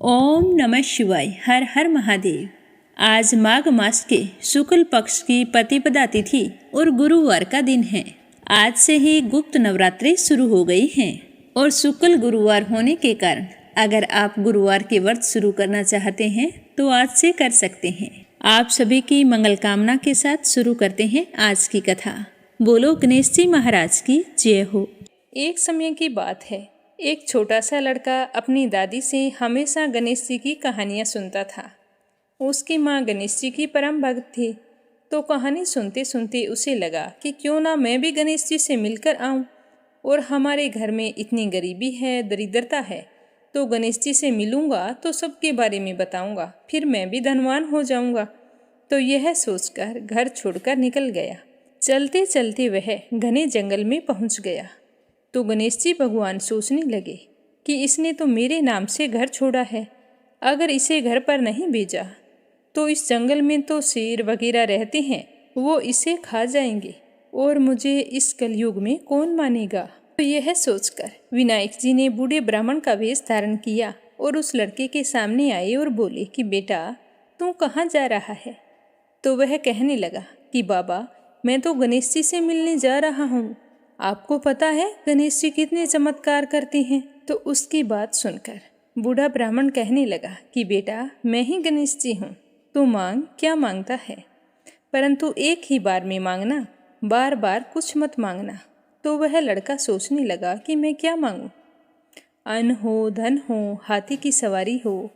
ओम नमः शिवाय। हर हर महादेव। आज माघ मास के शुक्ल पक्ष की प्रतिपदा तिथि और गुरुवार का दिन है। आज से ही गुप्त नवरात्रि शुरू हो गई हैं और शुक्ल गुरुवार होने के कारण अगर आप गुरुवार के व्रत शुरू करना चाहते हैं तो आज से कर सकते हैं। आप सभी की मंगल कामना के साथ शुरू करते हैं आज की कथा। बोलो गणेश जी महाराज की जय हो। एक समय की बात है, एक छोटा सा लड़का अपनी दादी से हमेशा गणेश जी की कहानियाँ सुनता था। उसकी माँ गणेश जी की परम भक्त थी, तो कहानी सुनते सुनते उसे लगा कि क्यों ना मैं भी गणेश जी से मिलकर आऊँ। और हमारे घर में इतनी गरीबी है, दरिद्रता है, तो गणेश जी से मिलूँगा तो सबके बारे में बताऊँगा, फिर मैं भी धनवान हो जाऊँगा। तो यह सोचकर घर छोड़कर निकल गया। चलते चलते वह घने जंगल में पहुँच गया तो गणेश जी भगवान सोचने लगे कि इसने तो मेरे नाम से घर छोड़ा है, अगर इसे घर पर नहीं भेजा तो इस जंगल में तो शेर वगैरह रहते हैं, वो इसे खा जाएंगे और मुझे इस कलयुग में कौन मानेगा। तो यह सोचकर विनायक जी ने बूढ़े ब्राह्मण का वेश धारण किया और उस लड़के के सामने आए और बोले कि बेटा तू कहाँ जा रहा है। तो वह कहने लगा कि बाबा मैं तो गणेश जी से मिलने जा रहा हूँ, आपको पता है गणेश जी कितने चमत्कार करते हैं। तो उसकी बात सुनकर बूढ़ा ब्राह्मण कहने लगा कि बेटा मैं ही गणेश जी हूँ, तू मांग क्या मांगता है, परंतु एक ही बार में मांगना, बार बार कुछ मत मांगना। तो वह लड़का सोचने लगा कि मैं क्या मांगूं। अन्न हो, धन हो, हाथी की सवारी हो,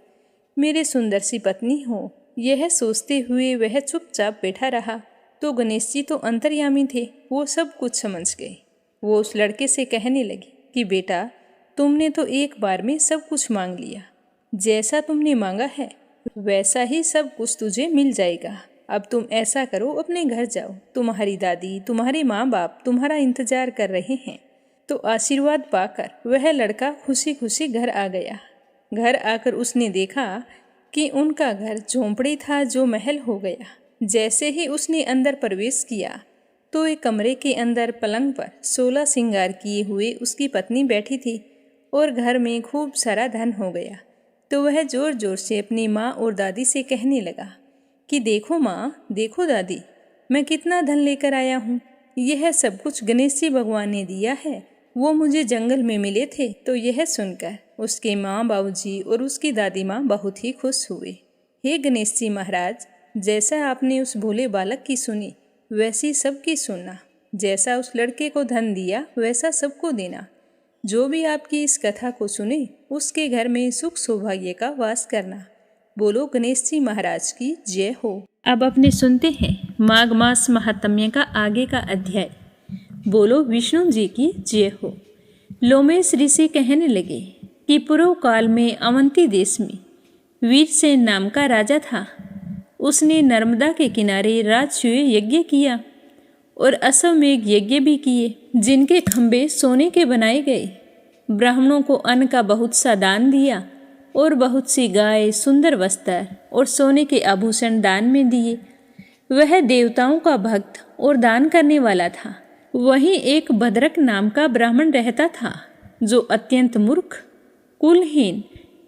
मेरे सुंदर सी पत्नी हो, यह सोचते हुए वह चुपचाप बैठा रहा। तो गणेश जी तो अंतर्यामी थे, वो सब कुछ समझ गए। वो उस लड़के से कहने लगी कि बेटा तुमने तो एक बार में सब कुछ मांग लिया, जैसा तुमने मांगा है वैसा ही सब कुछ तुझे मिल जाएगा। अब तुम ऐसा करो, अपने घर जाओ, तुम्हारी दादी, तुम्हारे माँ बाप तुम्हारा इंतजार कर रहे हैं। तो आशीर्वाद पाकर वह लड़का खुशी खुशी घर आ गया। घर आकर उसने देखा कि उनका घर झोंपड़ी था जो महल हो गया। जैसे ही उसने अंदर प्रवेश किया तो एक कमरे के अंदर पलंग पर 16 श्रृंगार किए हुए उसकी पत्नी बैठी थी और घर में खूब सारा धन हो गया। तो वह जोर जोर से अपनी माँ और दादी से कहने लगा कि देखो माँ, देखो दादी, मैं कितना धन लेकर आया हूँ। यह सब कुछ गणेश जी भगवान ने दिया है, वो मुझे जंगल में मिले थे। तो यह सुनकर उसके माँ बाबूजी और उसकी दादी माँ बहुत ही खुश हुए। हे गणेश जी महाराज, जैसा आपने उस भोले बालक की सुनी वैसी सबकी सुनना, जैसा उस लड़के को धन दिया वैसा सबको देना। जो भी आपकी इस कथा को सुने उसके घर में सुख सौभाग्य का वास करना। बोलो गणेश जी महाराज की जय हो। अब अपने सुनते हैं माघ मास महात्म्य का आगे का अध्याय। बोलो विष्णु जी की जय हो। लोमेश ऋषि कहने लगे कि पूर्व काल में अवंती देश में वीरसेन नाम का राजा था। उसने नर्मदा के किनारे राजसूय यज्ञ किया और अश्वमेघ यज्ञ भी किए, जिनके खंभे सोने के बनाए गए। ब्राह्मणों को अन्न का बहुत सा दान दिया और बहुत सी गाय, सुंदर वस्त्र और सोने के आभूषण दान में दिए। वह देवताओं का भक्त और दान करने वाला था। वहीं एक भद्रक नाम का ब्राह्मण रहता था जो अत्यंत मूर्ख, कुलहीन,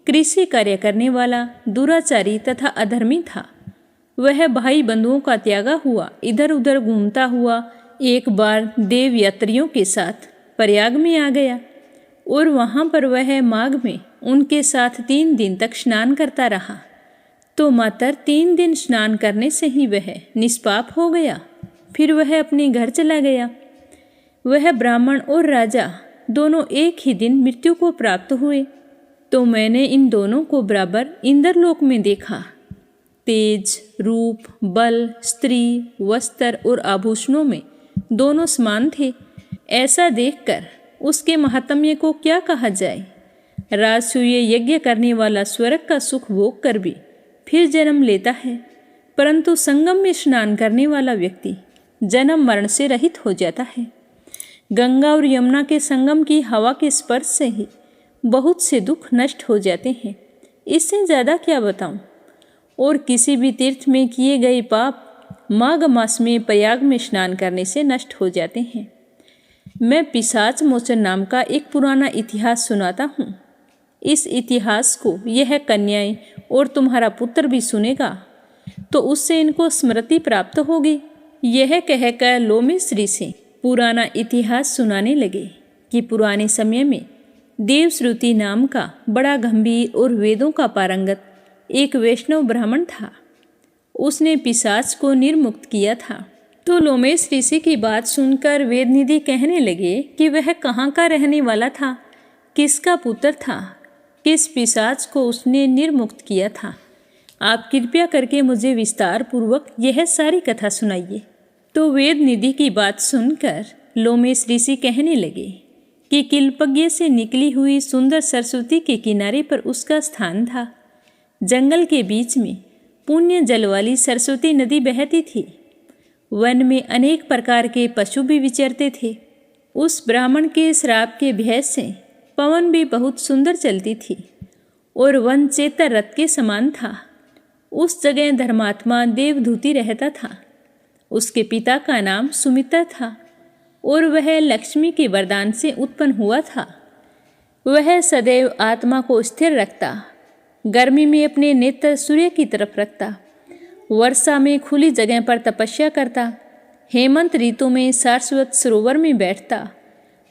कृषि कार्य करने वाला, दुराचारी तथा अधर्मी था। वह भाई बंधुओं का त्यागा हुआ इधर उधर घूमता हुआ एक बार देव यात्रियों के साथ प्रयाग में आ गया और वहाँ पर वह माघ में उनके साथ 3 दिन तक स्नान करता रहा। तो मात्र 3 दिन स्नान करने से ही वह निष्पाप हो गया। फिर वह अपने घर चला गया। वह ब्राह्मण और राजा दोनों एक ही दिन मृत्यु को प्राप्त हुए। तो मैंने इन दोनों को बराबर इंद्रलोक में देखा। तेज, रूप, बल, स्त्री, वस्त्र और आभूषणों में दोनों समान थे। ऐसा देखकर उसके महात्म्य को क्या कहा जाए। राजसूय यज्ञ करने वाला स्वर्ग का सुख भोग कर भी फिर जन्म लेता है, परंतु संगम में स्नान करने वाला व्यक्ति जन्म मरण से रहित हो जाता है। गंगा और यमुना के संगम की हवा के स्पर्श से ही बहुत से दुख नष्ट हो जाते हैं। इससे ज़्यादा क्या बताऊं। और किसी भी तीर्थ में किए गए पाप माघ मास में प्रयाग में स्नान करने से नष्ट हो जाते हैं। मैं पिशाच मोचन नाम का एक पुराना इतिहास सुनाता हूँ। इस इतिहास को यह कन्याएं और तुम्हारा पुत्र भी सुनेगा तो उससे इनको स्मृति प्राप्त होगी। यह कहकर लोमेश ऋषि पुराना इतिहास सुनाने लगे कि पुराने समय में देवश्रुति नाम का बड़ा गंभीर और वेदों का पारंगत एक वैष्णव ब्राह्मण था। उसने पिशाच को निर्मुक्त किया था। तो लोमेश ऋषि की बात सुनकर वेदनिधि कहने लगे कि वह कहाँ का रहने वाला था, किसका पुत्र था, किस पिशाच को उसने निर्मुक्त किया था। आप कृपया करके मुझे विस्तार पूर्वक यह सारी कथा सुनाइए। तो वेदनिधि की बात सुनकर लोमेश ऋषि कहने लगे कि किल्पज्ञ से निकली हुई सुंदर सरस्वती के किनारे पर उसका स्थान था। जंगल के बीच में पुण्य जल वाली सरस्वती नदी बहती थी। वन में अनेक प्रकार के पशु भी विचरते थे। उस ब्राह्मण के श्राप के भय से पवन भी बहुत सुंदर चलती थी और वन चेतर रथ के समान था। उस जगह धर्मात्मा देवधूति रहता था। उसके पिता का नाम सुमित्रा था और वह लक्ष्मी के वरदान से उत्पन्न हुआ था। वह सदैव आत्मा को स्थिर रखता, गर्मी में अपने नेत्र सूर्य की तरफ रखता, वर्षा में खुली जगह पर तपस्या करता, हेमंत ऋतु में सारस्वत सरोवर में बैठता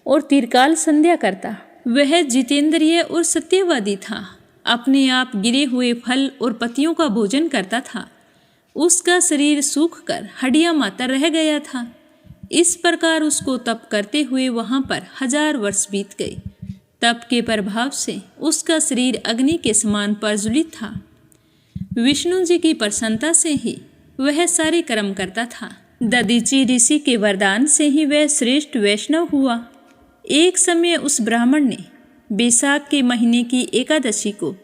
और तिरकाल संध्या करता। वह जितेंद्रिय और सत्यवादी था। अपने आप गिरे हुए फल और पत्तियों का भोजन करता था। उसका शरीर सूख कर हड्डियां मात्र रह गया था। इस प्रकार उसको तप करते हुए वहां पर 1000 वर्ष बीत गए। तप के प्रभाव से उसका शरीर अग्नि के समान प्रज्वलित था। विष्णु जी की प्रसन्नता से ही वह सारे कर्म करता था। दधीचि ऋषि के वरदान से ही वह श्रेष्ठ वैष्णव हुआ। एक समय उस ब्राह्मण ने बैसाख के महीने की एकादशी को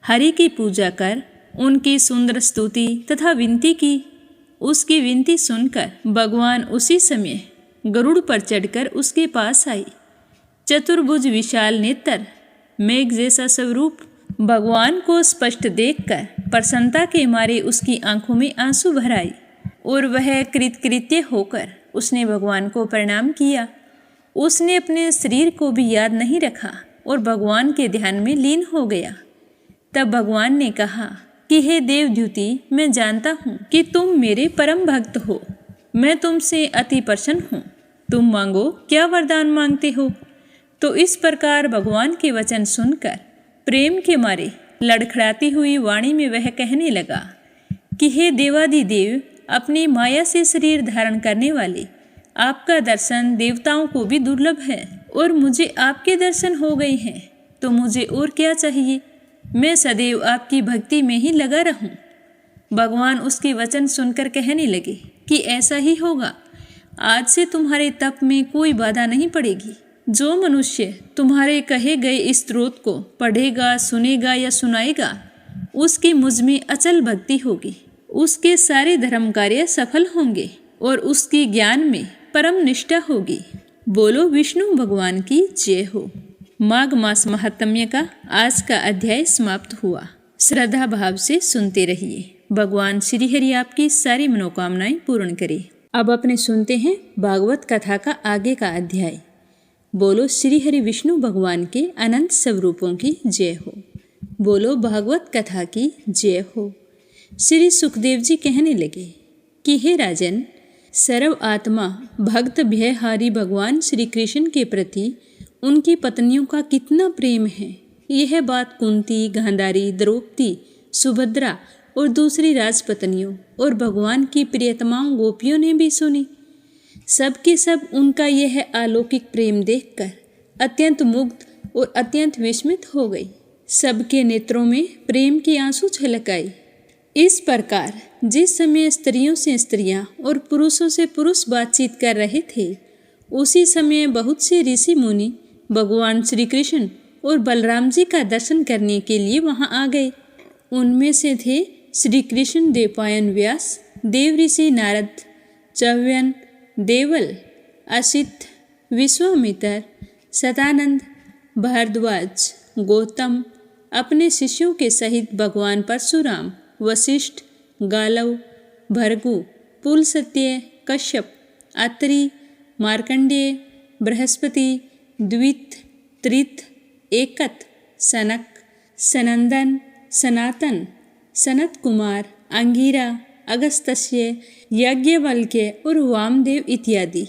हरि की पूजा कर उनकी सुंदर स्तुति तथा विनती की। उसकी विनती सुनकर भगवान उसी समय गरुड़ पर चढ़कर उसके पास आई। चतुर्भुज विशाल नेत्र, मेघ जैसा स्वरूप, भगवान को स्पष्ट देखकर प्रसन्नता के मारे उसकी आंखों में आंसू भर आए और वह कृतकृत्य होकर उसने भगवान को प्रणाम किया। उसने अपने शरीर को भी याद नहीं रखा और भगवान के ध्यान में लीन हो गया। तब भगवान ने कहा कि हे देवद्युति, मैं जानता हूँ कि तुम मेरे परम भक्त हो। मैं तुमसे अति प्रसन्न हूँ। तुम मांगो, क्या वरदान मांगते हो। तो इस प्रकार भगवान के वचन सुनकर प्रेम के मारे लड़खड़ाती हुई वाणी में वह कहने लगा कि हे देवादिदेव, अपनी माया से शरीर धारण करने वाले, आपका दर्शन देवताओं को भी दुर्लभ है और मुझे आपके दर्शन हो गए हैं, तो मुझे और क्या चाहिए। मैं सदैव आपकी भक्ति में ही लगा रहूं। भगवान उसके वचन सुनकर कहने लगे कि ऐसा ही होगा। आज से तुम्हारे तप में कोई बाधा नहीं पड़ेगी। जो मनुष्य तुम्हारे कहे गए स्त्रोत को पढ़ेगा, सुनेगा या सुनाएगा, उसकी मुझ में अचल भक्ति होगी। उसके सारे धर्म कार्य सफल होंगे और उसकी ज्ञान में परम निष्ठा होगी। बोलो विष्णु भगवान की जय हो। माघ मास महात्म्य का आज का अध्याय समाप्त हुआ। श्रद्धा भाव से सुनते रहिए। भगवान श्री हरि आपकी सारी मनोकामनाएं पूर्ण करे। अब अपने सुनते हैं भागवत कथा का आगे का अध्याय। बोलो श्री हरि विष्णु भगवान के अनंत स्वरूपों की जय हो। बोलो भागवत कथा की जय हो। श्री सुखदेव जी कहने लगे कि हे राजन, सर्व आत्मा भक्त भयहारी भगवान श्री कृष्ण के प्रति उनकी पत्नियों का कितना प्रेम है, यह बात कुंती, गांधारी, द्रौपदी, सुभद्रा और दूसरी राजपत्नियों और भगवान की प्रियतमाओं गोपियों ने भी सुनी। सब के सब उनका यह अलौकिक प्रेम देखकर अत्यंत मुग्ध और अत्यंत विस्मित हो गई। सबके नेत्रों में प्रेम के आंसू छलक आए। इस प्रकार जिस समय स्त्रियों से स्त्रियां और पुरुषों से पुरुष बातचीत कर रहे थे, उसी समय बहुत से ऋषि मुनि भगवान श्री कृष्ण और बलराम जी का दर्शन करने के लिए वहां आ गए। उनमें से थे श्री कृष्ण देवपायन व्यास, देव ऋषि नारद, च्यवन, देवल, असित, विश्वामित्र, सदानंद, भारद्वाज, गौतम, अपने शिष्यों के सहित भगवान परशुराम, वशिष्ठ, गालव, भृगु, पुलस्त्य, कश्यप, अत्रि, मार्कंडेय, बृहस्पति, द्वित, त्रित, एकत, सनक, सनंदन, सनातन, सनत कुमार, अंगिरा, अगस्त्य, याज्ञवल्क्य और वामदेव इत्यादि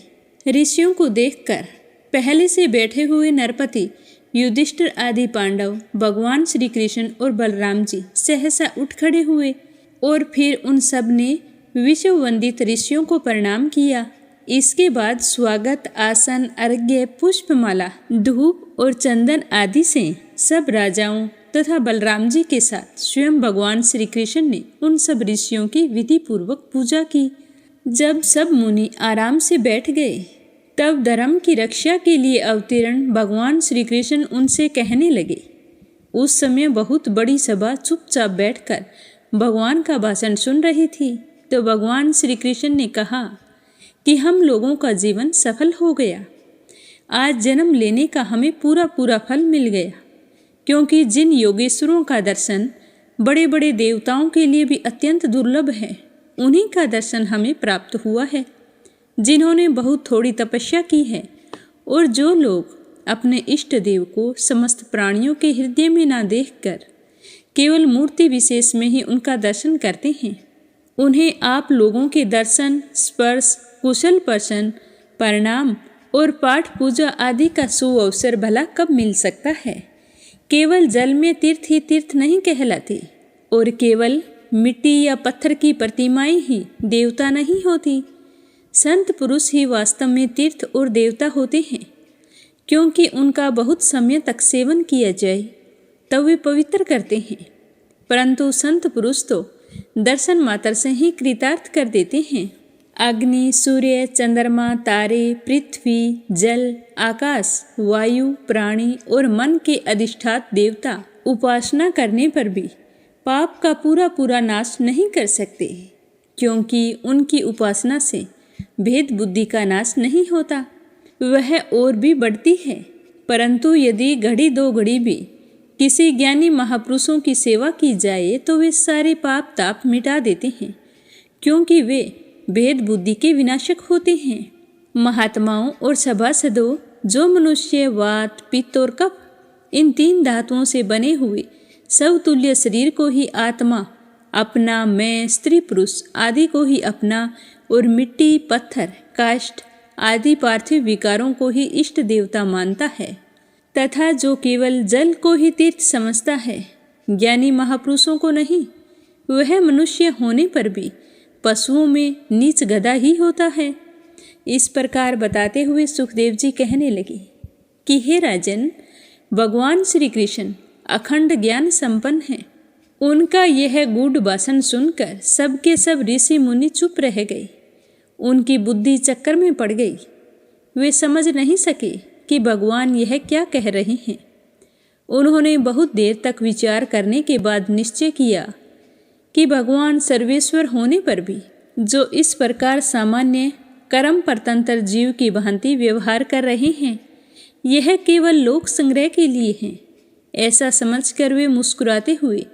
ऋषियों को देखकर पहले से बैठे हुए नरपति, युधिष्ठिर आदि पांडव, भगवान श्री कृष्ण और बलराम जी सहसा उठ खड़े हुए और फिर उन सब ने विश्व वंदित ऋषियों को प्रणाम किया। इसके बाद स्वागत आसन, अर्घ्य, पुष्पमाला, धूप और चंदन आदि से सब राजाओं तथा बलराम जी के साथ स्वयं भगवान श्री कृष्ण ने उन सब ऋषियों की विधि पूर्वक पूजा की। जब सब मुनि आराम से बैठ गए तब धर्म की रक्षा के लिए अवतीर्ण भगवान श्री कृष्ण उनसे कहने लगे। उस समय बहुत बड़ी सभा चुपचाप बैठकर भगवान का भाषण सुन रही थी। तो भगवान श्री कृष्ण ने कहा कि हम लोगों का जीवन सफल हो गया। आज जन्म लेने का हमें पूरा पूरा फल मिल गया, क्योंकि जिन योगेश्वरों का दर्शन बड़े बड़े देवताओं के लिए भी अत्यंत दुर्लभ है, उन्हीं का दर्शन हमें प्राप्त हुआ है, जिन्होंने बहुत थोड़ी तपस्या की है और जो लोग अपने इष्ट देव को समस्त प्राणियों के हृदय में ना देखकर केवल मूर्ति विशेष में ही उनका दर्शन करते हैं, उन्हें आप लोगों के दर्शन, स्पर्श, कुशल प्रश्न, प्रणाम और पाठ पूजा आदि का सुअवसर भला कब मिल सकता है। केवल जल में तीर्थ ही तीर्थ नहीं कहलाते और केवल मिट्टी या पत्थर की प्रतिमाएं ही देवता नहीं होती। संत पुरुष ही वास्तव में तीर्थ और देवता होते हैं, क्योंकि उनका बहुत समय तक सेवन किया जाए तब वे पवित्र करते हैं, परंतु संत पुरुष तो दर्शन मात्र से ही कृतार्थ कर देते हैं। अग्नि, सूर्य, चंद्रमा, तारे, पृथ्वी, जल, आकाश, वायु, प्राणी और मन के अधिष्ठात देवता उपासना करने पर भी पाप का पूरा पूरा नाश नहीं कर सकते, क्योंकि उनकी उपासना से भेद बुद्धि का नाश नहीं होता, वह और भी बढ़ती है। परंतु यदि घड़ी दो घड़ी भी किसी ज्ञानी महापुरुषों की सेवा की जाए तो वे सारे पाप ताप मिटा देते हैं, क्योंकि वे भेद बुद्धि के विनाशक होते हैं। महात्माओं और सभासदों, जो मनुष्य वात, पित्त और कफ इन तीन धातुओं से बने हुए समतुल्य शरीर को ही आत्मा अपना, मैं, स्त्री पुरुष आदि को ही अपना और मिट्टी, पत्थर, काष्ठ आदि पार्थिव विकारों को ही इष्ट देवता मानता है, तथा जो केवल जल को ही तीर्थ समझता है, ज्ञानी महापुरुषों को नहीं, वह मनुष्य होने पर भी पशुओं में नीच गधा ही होता है। इस प्रकार बताते हुए सुखदेव जी कहने लगे कि हे राजन, भगवान श्री कृष्ण अखंड ज्ञान संपन्न हैं। उनका यह गूढ़ भाषण सुनकर सबके सब ऋषि मुनि चुप रह गए। उनकी बुद्धि चक्कर में पड़ गई। वे समझ नहीं सके कि भगवान यह क्या कह रहे हैं। उन्होंने बहुत देर तक विचार करने के बाद निश्चय किया कि भगवान सर्वेश्वर होने पर भी जो इस प्रकार सामान्य कर्म परतंत्र जीव की भांति व्यवहार कर रहे हैं, यह केवल लोक संग्रह के लिए है। ऐसा समझकर वे मुस्कुराते हुए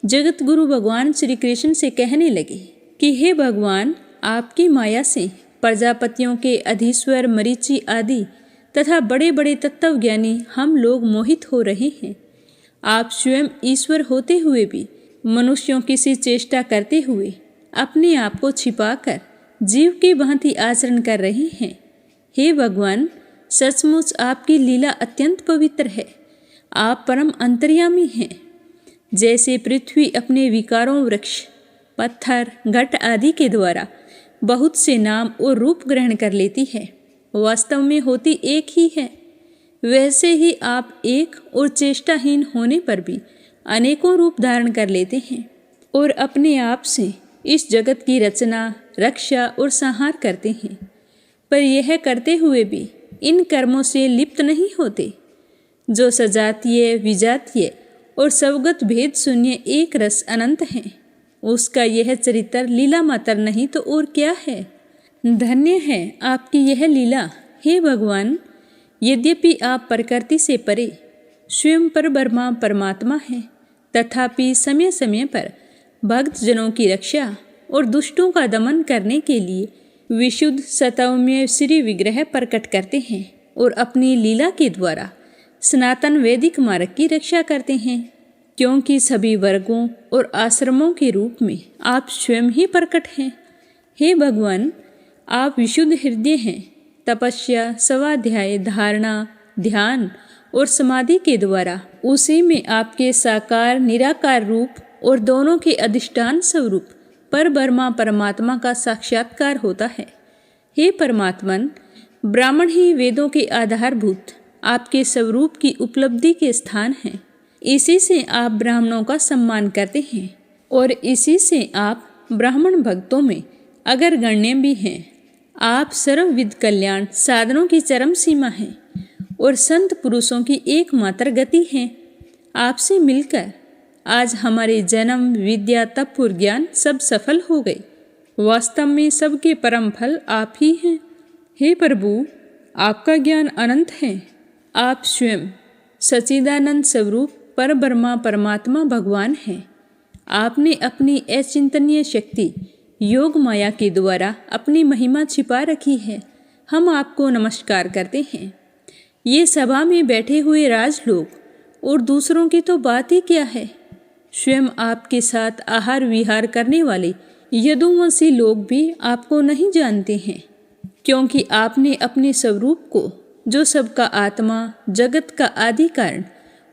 जगत गुरु भगवान श्री कृष्ण से कहने लगे कि हे भगवान, आपकी माया से प्रजापतियों के अधीश्वर मरीचि आदि तथा बड़े बड़े तत्वज्ञानी हम लोग मोहित हो रहे हैं। आप स्वयं ईश्वर होते हुए भी मनुष्यों की सी चेष्टा करते हुए अपने आप को छिपाकर जीव की भांति आचरण कर रहे हैं। हे भगवान, सचमुच आपकी लीला अत्यंत पवित्र है। आप परम अंतर्यामी हैं। जैसे पृथ्वी अपने विकारों, वृक्ष, पत्थर, घट आदि के द्वारा बहुत से नाम और रूप ग्रहण कर लेती है, वास्तव में होती एक ही है, वैसे ही आप एक और चेष्टाहीन होने पर भी अनेकों रूप धारण कर लेते हैं और अपने आप से इस जगत की रचना, रक्षा और संहार करते हैं। पर यह करते हुए भी इन कर्मों से लिप्त नहीं होते। जो सजातीय, विजातीय और स्वगत भेद शून्य एक रस अनंत है, उसका यह चरित्र लीला मात्र नहीं तो और क्या है। धन्य है आपकी यह लीला हे भगवान। यद्यपि आप प्रकृति से परे स्वयं पर ब्रह्मा परमात्मा हैं, तथापि समय समय पर भक्त जनों की रक्षा और दुष्टों का दमन करने के लिए विशुद्ध सतौम्य श्री विग्रह प्रकट करते हैं और अपनी लीला के द्वारा सनातन वैदिक मार्ग की रक्षा करते हैं। क्योंकि सभी वर्गों और आश्रमों के रूप में आप स्वयं ही प्रकट हैं। हे भगवान, आप विशुद्ध हृदय हैं। तपस्या, स्वाध्याय, धारणा, ध्यान और समाधि के द्वारा उसी में आपके साकार निराकार रूप और दोनों के अधिष्ठान स्वरूप पर ब्रह्मा परमात्मा का साक्षात्कार होता है। हे परमात्मन, ब्राह्मण ही वेदों के आधारभूत आपके स्वरूप की उपलब्धि के स्थान हैं। इसी से आप ब्राह्मणों का सम्मान करते हैं और इसी से आप ब्राह्मण भक्तों में अग्रगण्य भी हैं। आप सर्वविध कल्याण साधनों की चरम सीमा हैं और संत पुरुषों की एकमात्र गति हैं। आपसे मिलकर आज हमारे जन्म, विद्या, तप और ज्ञान सब सफल हो गए। वास्तव में सबके परम फल आप ही हैं। हे प्रभु, आपका ज्ञान अनंत है। आप स्वयं सच्चिदानंद स्वरूप पर ब्रह्मा परमात्मा भगवान हैं। आपने अपनी अचिंतनीय शक्ति योग माया के द्वारा अपनी महिमा छिपा रखी है। हम आपको नमस्कार करते हैं। ये सभा में बैठे हुए राजलोग और दूसरों की तो बात ही क्या है, स्वयं आपके साथ आहार विहार करने वाले यदुवंशी लोग भी आपको नहीं जानते हैं, क्योंकि आपने अपने स्वरूप को, जो सबका आत्मा, जगत का आदि कारण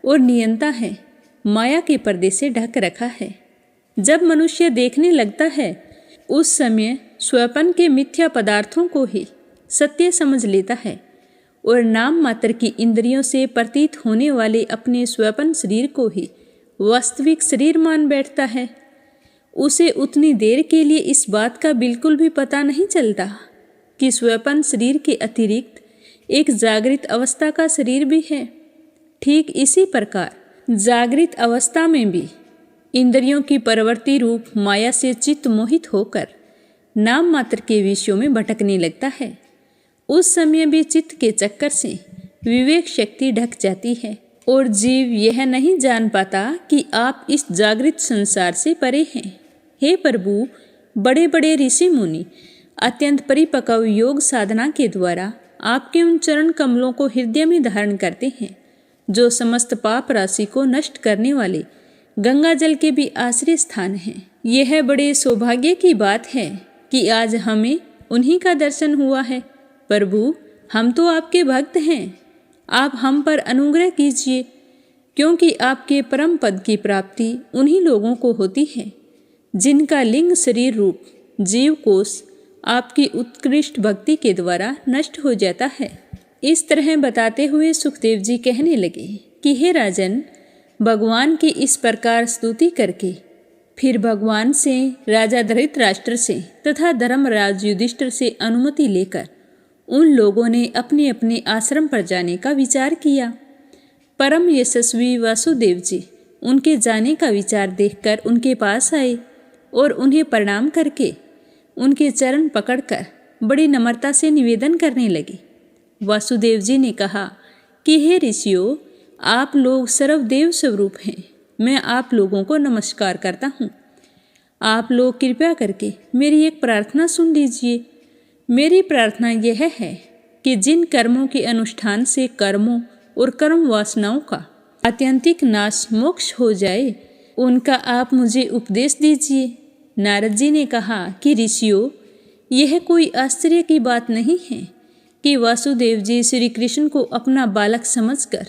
और नियंता है, माया के पर्दे से ढक रखा है। जब मनुष्य देखने लगता है उस समय स्वपन के मिथ्या पदार्थों को ही सत्य समझ लेता है और नाम मात्र की इंद्रियों से प्रतीत होने वाले अपने स्वपन शरीर को ही वास्तविक शरीर मान बैठता है। उसे उतनी देर के लिए इस बात का बिल्कुल भी पता नहीं चलता कि स्वपन शरीर के अतिरिक्त एक जागृत अवस्था का शरीर भी है। ठीक इसी प्रकार जागृत अवस्था में भी इंद्रियों की प्रवृत्ति रूप माया से चित्त मोहित होकर नाम मात्र के विषयों में भटकने लगता है। उस समय भी चित्त के चक्कर से विवेक शक्ति ढक जाती है और जीव यह नहीं जान पाता कि आप इस जागृत संसार से परे हैं। हे प्रभु, बड़े बड़े ऋषि मुनि अत्यंत परिपक्व योग साधना के द्वारा आपके उन चरण कमलों को हृदय में धारण करते हैं, जो समस्त पाप राशि को नष्ट करने वाले गंगा जल के भी आश्रय स्थान हैं। यह बड़े सौभाग्य की बात है कि आज हमें उन्हीं का दर्शन हुआ है। प्रभु, हम तो आपके भक्त हैं। आप हम पर अनुग्रह कीजिए, क्योंकि आपके परम पद की प्राप्ति उन्हीं लोगों को होती है जिनका लिंग शरीर रूप जीव कोष आपकी उत्कृष्ट भक्ति के द्वारा नष्ट हो जाता है। इस तरह बताते हुए सुखदेव जी कहने लगे कि हे राजन, भगवान की इस प्रकार स्तुति करके फिर भगवान से, राजा धृतराष्ट्र से तथा धर्मराज युधिष्ठिर से अनुमति लेकर उन लोगों ने अपने अपने आश्रम पर जाने का विचार किया। परम यशस्वी वासुदेव जी उनके जाने का विचार देखकर उनके पास आए और उन्हें प्रणाम करके उनके चरण पकड़कर बड़ी नम्रता से निवेदन करने लगे। वासुदेव जी ने कहा कि हे ऋषियों, आप लोग सर्वदेव स्वरूप हैं। मैं आप लोगों को नमस्कार करता हूँ। आप लोग कृपया करके मेरी एक प्रार्थना सुन लीजिए। मेरी प्रार्थना यह है कि जिन कर्मों के अनुष्ठान से कर्मों और कर्म वासनाओं का आत्यंतिक नाश मोक्ष हो जाए, उनका आप मुझे उपदेश दीजिए। नारद जी ने कहा कि ऋषियों, यह कोई आश्चर्य की बात नहीं है कि वासुदेव जी श्री कृष्ण को अपना बालक समझकर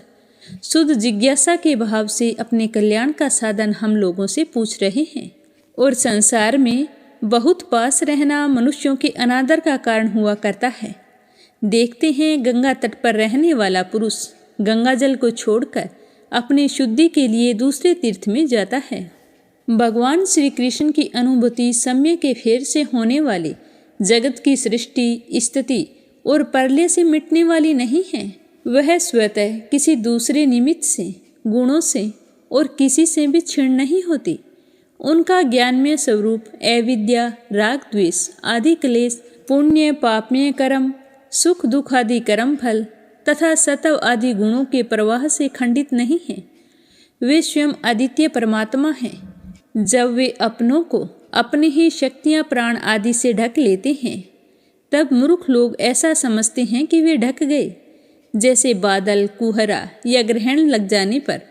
शुद्ध जिज्ञासा के भाव से अपने कल्याण का साधन हम लोगों से पूछ रहे हैं, और संसार में बहुत पास रहना मनुष्यों के अनादर का कारण हुआ करता है। देखते हैं, गंगा तट पर रहने वाला पुरुष गंगा जल को छोड़कर अपनी शुद्धि के लिए दूसरे तीर्थ में जाता है। भगवान श्री कृष्ण की अनुभूति समय के फेर से होने वाले जगत की सृष्टि, स्थिति और प्रलय से मिटने वाली नहीं है। वह स्वतः किसी दूसरे निमित्त से, गुणों से और किसी से भी क्षीण नहीं होती। उनका ज्ञानमय स्वरूप अविद्या, राग द्वेष आदि क्लेश, पुण्य पापमय कर्म, सुख दुख आदि कर्म फल तथा सत्व आदि गुणों के प्रवाह से खंडित नहीं है। वे स्वयं आदित्य परमात्मा हैं। जब वे अपनों को अपनी ही शक्तियाँ प्राण आदि से ढक लेते हैं, तब मूर्ख लोग ऐसा समझते हैं कि वे ढक गए, जैसे बादल, कुहरा या ग्रहण लग जाने पर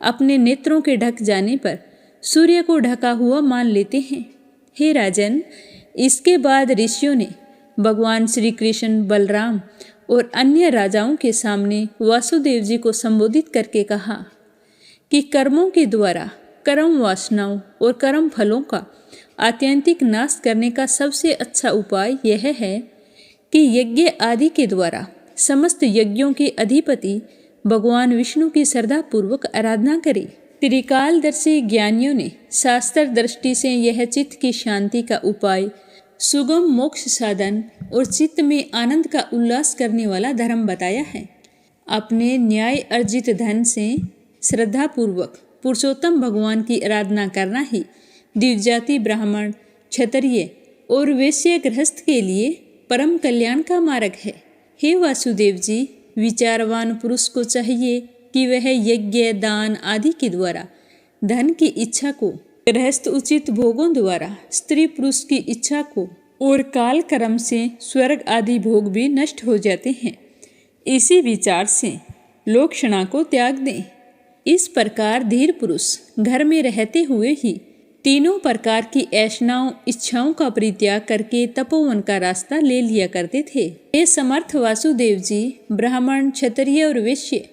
अपने नेत्रों के ढक जाने पर सूर्य को ढका हुआ मान लेते हैं। हे राजन, इसके बाद ऋषियों ने भगवान श्री कृष्ण, बलराम और अन्य राजाओं के सामने वासुदेव जी को संबोधित करके कहा कि कर्मों के द्वारा कर्म वासनाओं और कर्म फलों का आत्यंतिक नाश करने का सबसे अच्छा उपाय यह है कि यज्ञ आदि के द्वारा समस्त यज्ञों के अधिपति भगवान विष्णु की श्रद्धापूर्वक आराधना करें। त्रिकालदर्शी ज्ञानियों ने शास्त्र दृष्टि से यह चित्त की शांति का उपाय, सुगम मोक्ष साधन और चित्त में आनंद का उल्लास करने वाला धर्म बताया है। अपने न्याय अर्जित धन से श्रद्धापूर्वक पुरुषोत्तम भगवान की आराधना करना ही द्विजाति ब्राह्मण, क्षत्रिय और वैश्य गृहस्थ के लिए परम कल्याण का मार्ग है। हे वासुदेव जी, विचारवान पुरुष को चाहिए कि वह यज्ञ, दान आदि के द्वारा धन की इच्छा को, गृहस्थ उचित भोगों द्वारा स्त्री पुरुष की इच्छा को और काल कर्म से स्वर्ग आदि भोग भी नष्ट हो जाते हैं। इसी विचार से लोक्षणा को त्याग दें। इस प्रकार धीर पुरुष घर में रहते हुए ही तीनों प्रकार की ऐषणाओं, इच्छाओं का परित्याग करके तपोवन का रास्ता ले लिया करते थे। हे समर्थ वासुदेव जी, ब्राह्मण, क्षत्रिय और वैश्य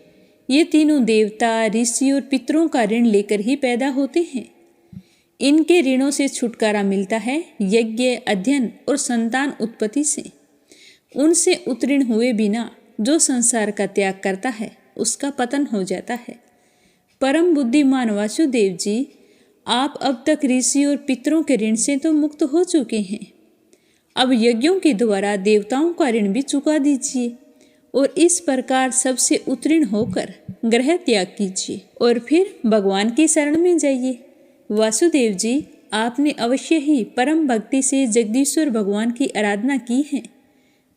ये तीनों देवता, ऋषि और पितरों का ऋण लेकर ही पैदा होते हैं। इनके ऋणों से छुटकारा मिलता है यज्ञ, अध्ययन और संतान उत्पत्ति से। उनसे उत्तीर्ण हुए बिना जो संसार का त्याग करता है उसका पतन हो जाता है। परम बुद्धिमान वासुदेव जी, आप अब तक ऋषि और पितरों के ऋण से तो मुक्त हो चुके हैं। अब यज्ञों के द्वारा देवताओं का ऋण भी चुका दीजिए और इस प्रकार सबसे उत्तीर्ण होकर ग्रह त्याग कीजिए और फिर भगवान की शरण में जाइए। वासुदेव जी, आपने अवश्य ही परम भक्ति से जगदीश्वर भगवान की आराधना की है,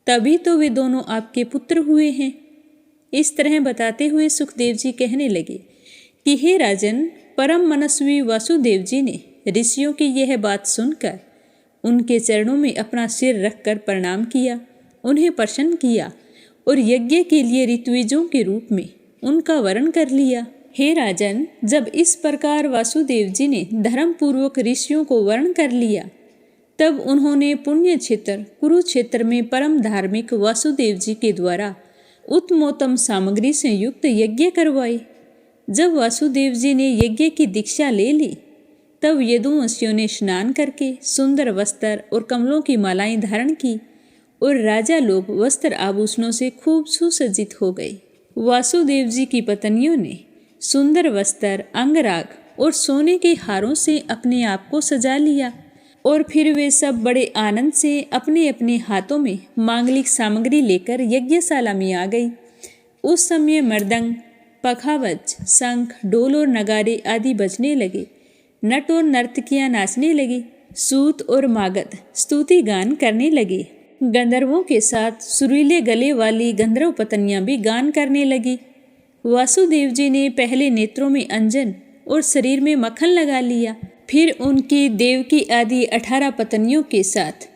तभी तो वे दोनों आपके पुत्र हुए हैं। इस तरह बताते हुए सुखदेव जी कहने लगे कि हे राजन, परम मनस्वी वासुदेव जी ने ऋषियों की यह बात सुनकर उनके चरणों में अपना सिर रखकर प्रणाम किया, उन्हें प्रसन्न किया और यज्ञ के लिए ऋत्विजों के रूप में उनका वर्ण कर लिया। हे राजन, जब इस प्रकार वासुदेव जी ने धर्म पूर्वक ऋषियों को वर्ण कर लिया, तब उन्होंने पुण्य क्षेत्र कुरुक्षेत्र में परम धार्मिक वासुदेव जी के द्वारा उत्तमोत्तम सामग्री से युक्त यज्ञ करवाए। जब वासुदेव जी ने यज्ञ की दीक्षा ले ली, तब यदुवंशियों ने स्नान करके सुंदर वस्त्र और कमलों की मालाएं धारण की और राजा लोग वस्त्र आभूषणों से खूब सुसज्जित हो गए। वासुदेव जी की पत्नियों ने सुंदर वस्त्र, अंगराग और सोने के हारों से अपने आप को सजा लिया और फिर वे सब बड़े आनंद से अपने अपने हाथों में मांगलिक सामग्री लेकर यज्ञशाला में आ गई। उस समय मृदंग, पखावज, शंख, ढोल और नगारे आदि बजने लगे। नट और नर्तकियां नाचने लगी। सूत और मागध स्तुति गान करने लगे। गंधर्वों के साथ सुरीले गले वाली गंधर्व पत्नियां भी गान करने लगी। वासुदेव जी ने पहले नेत्रों में अंजन और शरीर में मक्खन लगा लिया। फिर उनकी देवकी आदि 18 पत्नियों के साथ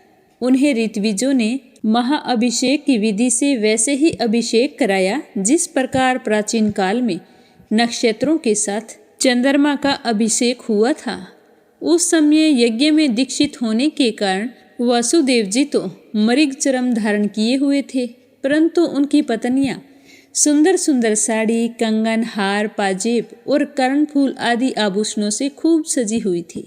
उन्हें ऋत्विजों ने महाअभिषेक की विधि से वैसे ही अभिषेक कराया जिस प्रकार प्राचीन काल में नक्षत्रों के साथ चंद्रमा का अभिषेक हुआ था। उस समय यज्ञ में दीक्षित होने के कारण वासुदेव जी तो मृग चर्म धारण किए हुए थे, परंतु उनकी पत्नियां सुंदर सुंदर साड़ी, कंगन, हार, पाजेब और कर्णफूल आदि आभूषणों से खूब सजी हुई थी।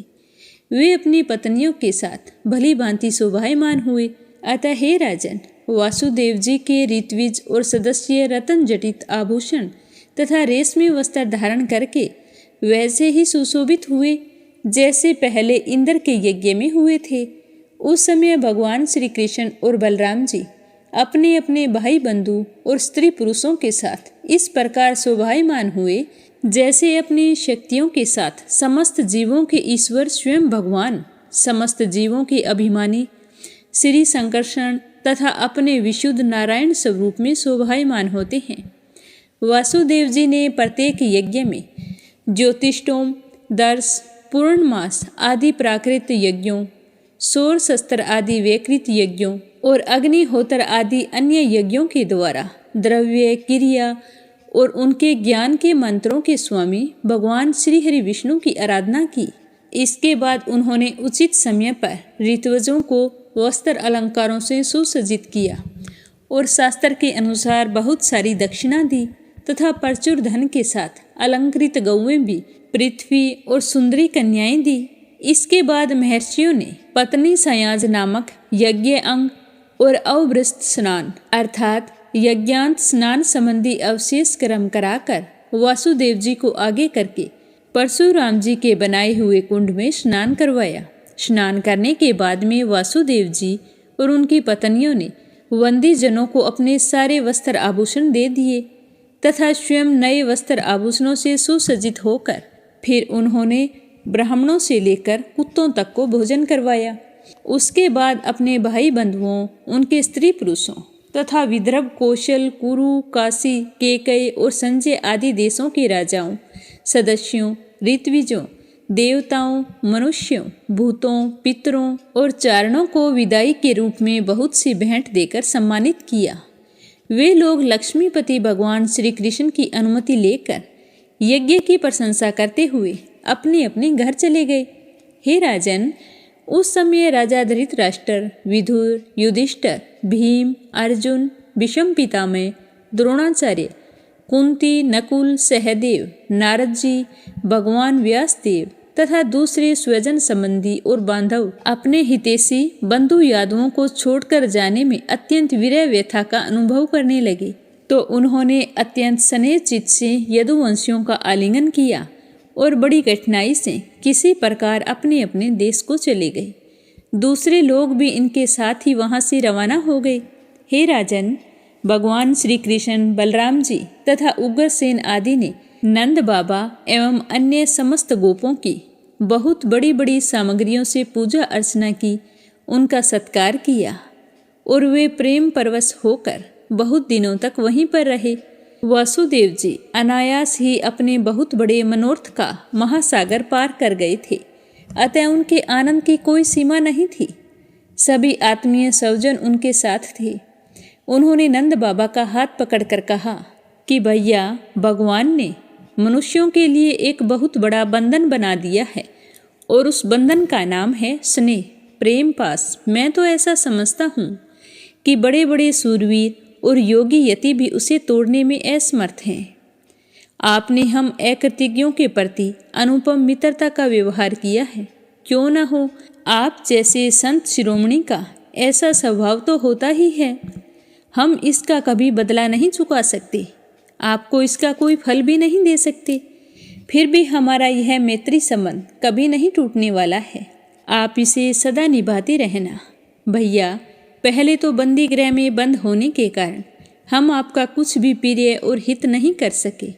वे अपनी पत्नियों के साथ भली भांति शोभायमान हुए। अतः हे राजन, वासुदेव जी के ऋत्विज और सदस्य रतन जटित आभूषण तथा रेशमी वस्त्र धारण करके वैसे ही सुशोभित हुए जैसे पहले इंद्र के यज्ञ में हुए थे। उस समय भगवान श्री कृष्ण और बलराम जी अपने अपने भाई बंधु और स्त्री पुरुषों के साथ इस प्रकार शोभायमान हुए जैसे अपनी शक्तियों के साथ समस्त जीवों के ईश्वर स्वयं भगवान समस्त जीवों के अभिमानी श्री संकर्षण तथा अपने विशुद्ध नारायण स्वरूप में शोभायमान होते हैं। वासुदेव जी ने प्रत्येक यज्ञ में ज्योतिष्टोम, दर्श, पूर्णमास आदि प्राकृत यज्ञों, सौर शस्त्र आदि वैकृत यज्ञों और अग्निहोत्र आदि अन्य यज्ञों के द्वारा द्रव्य, क्रिया और उनके ज्ञान के मंत्रों के स्वामी भगवान श्री हरि विष्णु की आराधना की। इसके बाद उन्होंने उचित समय पर ऋत्विजों को वस्त्र अलंकारों से सुसज्जित किया और शास्त्र के अनुसार बहुत सारी दक्षिणा दी तथा प्रचुर धन के साथ अलंकृत गौएं भी पृथ्वी और सुंदरी कन्याएं दी। इसके बाद महर्षियों ने पत्नी सयाज नामक यज्ञ अंग और अवभृष्ट स्नान अर्थात यज्ञांत स्नान संबंधी अवशेष कर्म कराकर वासुदेव जी को आगे करके परशुराम जी के बनाए हुए कुंड में स्नान करवाया। स्नान करने के बाद में वासुदेव जी और उनकी पत्नियों ने वंदी जनों को अपने सारे वस्त्र आभूषण दे दिए तथा स्वयं नए वस्त्र आभूषणों से सुसज्जित होकर फिर उन्होंने ब्राह्मणों से लेकर कुत्तों तक को भोजन करवाया। उसके बाद अपने भाई बंधुओं, उनके स्त्री पुरुषों तथा विदर्भ, कौशल, कुरु, काशी, केकई और संजय आदि देशों के राजाओं, सदस्यों, ऋत्विजों, देवताओं, मनुष्यों, भूतों, पितरों और चारणों को विदाई के रूप में बहुत सी भेंट देकर सम्मानित किया। वे लोग लक्ष्मीपति भगवान श्री कृष्ण की अनुमति लेकर यज्ञ की प्रशंसा करते हुए अपने अपने घर चले गए। हे राजन, उस समय राजा धृतराष्ट्र, विदुर, युधिष्ठिर, भीम, अर्जुन, भीष्म पितामह, द्रोणाचार्य, कुंती, नकुल, सहदेव, नारद जी, भगवान व्यासदेव तथा दूसरे स्वजन संबंधी और बांधव अपने हितैषी बंधु यादवों को छोड़कर जाने में अत्यंत विरह व्यथा का अनुभव करने लगे, तो उन्होंने अत्यंत स्नेह चित्त से यदुवंशियों का आलिंगन किया और बड़ी कठिनाई से किसी प्रकार अपने अपने देश को चले गए। दूसरे लोग भी इनके साथ ही वहां से रवाना हो गए। हे राजन, भगवान श्री कृष्ण, बलराम जी तथा उग्रसेन आदि ने नंद बाबा एवं अन्य समस्त गोपों की बहुत बड़ी बड़ी सामग्रियों से पूजा अर्चना की, उनका सत्कार किया और वे प्रेम परवश होकर बहुत दिनों तक वहीं पर रहे। वासुदेव जी अनायास ही अपने बहुत बड़े मनोरथ का महासागर पार कर गए थे, अतः उनके आनंद की कोई सीमा नहीं थी। सभी आत्मीय स्वजन उनके साथ थे। उन्होंने नंद बाबा का हाथ पकड़कर कहा कि भैया, भगवान ने मनुष्यों के लिए एक बहुत बड़ा बंधन बना दिया है और उस बंधन का नाम है स्नेह, प्रेम पास। मैं तो ऐसा समझता हूँ कि बड़े बड़े सूरवीर और योगी यति भी उसे तोड़ने में असमर्थ हैं। आपने हम अकृतज्ञों के प्रति अनुपम मित्रता का व्यवहार किया है। क्यों न हो, आप जैसे संत शिरोमणि का ऐसा स्वभाव तो होता ही है। हम इसका कभी बदला नहीं चुका सकते, आपको इसका कोई फल भी नहीं दे सकते। फिर भी हमारा यह मैत्री संबंध कभी नहीं टूटने वाला है। आप इसे सदा निभाते रहना। भैया, पहले तो बंदी गृह में बंद होने के कारण हम आपका कुछ भी प्रिय और हित नहीं कर सके।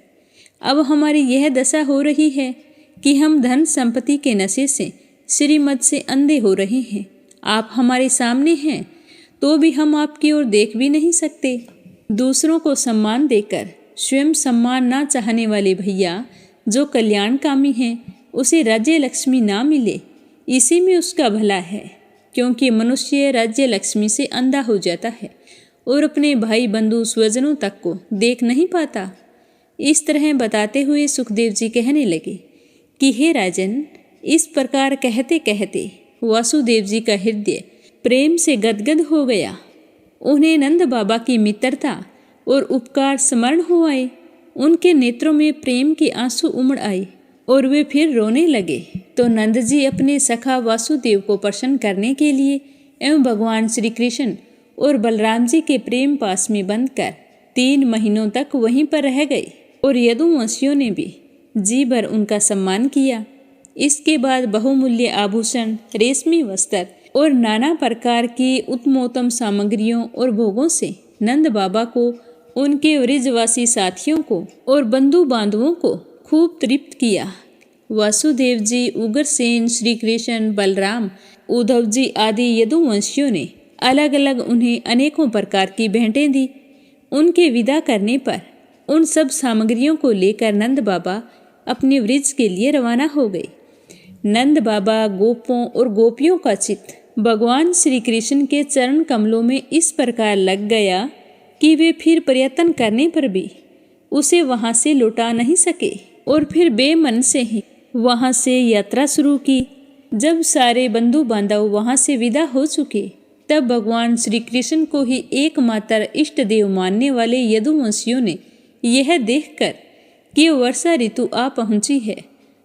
अब हमारी यह दशा हो रही है कि हम धन संपत्ति के नशे से, श्रीमत से अंधे हो रहे हैं। आप हमारे सामने हैं तो भी हम आपकी ओर देख भी नहीं सकते। दूसरों को सम्मान देकर स्वयं सम्मान ना चाहने वाले भैया, जो कल्याणकामी हैं, उसे राज्य लक्ष्मी ना मिले, इसी में उसका भला है। क्योंकि मनुष्य राज्य लक्ष्मी से अंधा हो जाता है और अपने भाई बंधु स्वजनों तक को देख नहीं पाता। इस तरह बताते हुए सुखदेव जी कहने लगे कि हे राजन, इस प्रकार कहते कहते वासुदेव जी का हृदय प्रेम से गदगद हो गया। उन्हें नंद बाबा की मित्रता और उपकार स्मरण हो आए। उनके नेत्रों में प्रेम के आंसू उमड़ आए और वे फिर रोने लगे। तो नंद जी अपने सखा वासुदेव को प्रसन्न करने के लिए एवं भगवान श्री कृष्ण और बलराम जी के प्रेम पास में बंद कर 3 महीनों तक वहीं पर रह गए और यदुवंशियों ने भी जी भर उनका सम्मान किया। इसके बाद बहुमूल्य आभूषण, रेशमी वस्त्र और नाना प्रकार की उत्तमोत्तम सामग्रियों और भोगों से नंद बाबा को, उनके वृजवासी साथियों को और बंधु बांधवों को खूब तृप्त किया। वासुदेव जी, उग्रसेन, श्री कृष्ण, बलराम, उद्धव जी आदि यदुवंशियों ने अलग अलग उन्हें अनेकों प्रकार की भेंटें दी। उनके विदा करने पर उन सब सामग्रियों को लेकर नंद बाबा अपने वृज के लिए रवाना हो गए। नंद बाबा, गोपों और गोपियों का चित्त भगवान श्री कृष्ण के चरण कमलों में इस प्रकार लग गया कि वे फिर प्रयत्न करने पर भी उसे वहां से लौटा नहीं सके और फिर बेमन से ही वहां से यात्रा शुरू की। जब सारे बंधु बांधव वहां से विदा हो चुके, तब भगवान श्री कृष्ण को ही एकमात्र इष्ट देव मानने वाले यदुवंशियों ने यह देखकर कि वर्षा ऋतु आ पहुंची है,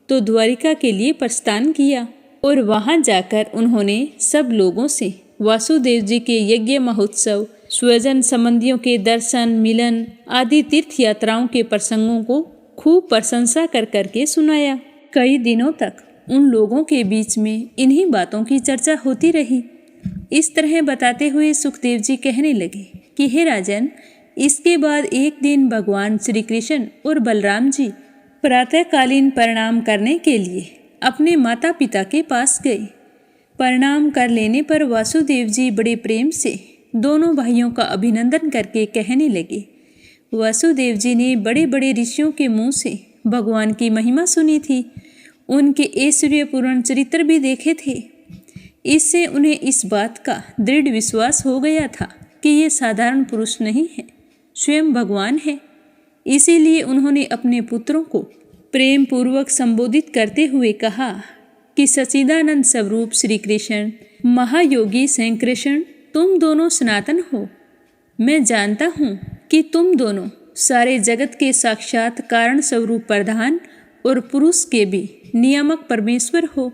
तो द्वारिका के लिए प्रस्थान किया और वहां जाकर उन्होंने सब लोगों से वासुदेव जी के यज्ञ महोत्सव, स्वजन संबंधियों के दर्शन मिलन आदि तीर्थ यात्राओं के प्रसंगों को खूब प्रशंसा कर करके सुनाया। कई दिनों तक उन लोगों के बीच में इन्हीं बातों की चर्चा होती रही। इस तरह बताते हुए सुखदेव जी कहने लगे कि हे राजन, इसके बाद एक दिन भगवान श्री कृष्ण और बलराम जी प्रातःकालीन प्रणाम करने के लिए अपने माता पिता के पास गए। प्रणाम कर लेने पर वासुदेव जी बड़े प्रेम से दोनों भाइयों का अभिनंदन करके कहने लगे। वासुदेव जी ने बड़े बड़े ऋषियों के मुंह से भगवान की महिमा सुनी थी, उनके ऐश्वर्यपूर्ण चरित्र भी देखे थे। इससे उन्हें इस बात का दृढ़ विश्वास हो गया था कि ये साधारण पुरुष नहीं है, स्वयं भगवान है। इसीलिए उन्होंने अपने पुत्रों को प्रेम पूर्वक संबोधित करते हुए कहा कि सच्चिदानंद स्वरूप श्री कृष्ण, महायोगी स्वयं कृष्ण, तुम दोनों सनातन हो। मैं जानता हूँ कि तुम दोनों सारे जगत के साक्षात कारण स्वरूप प्रधान और पुरुष के भी नियामक परमेश्वर हो।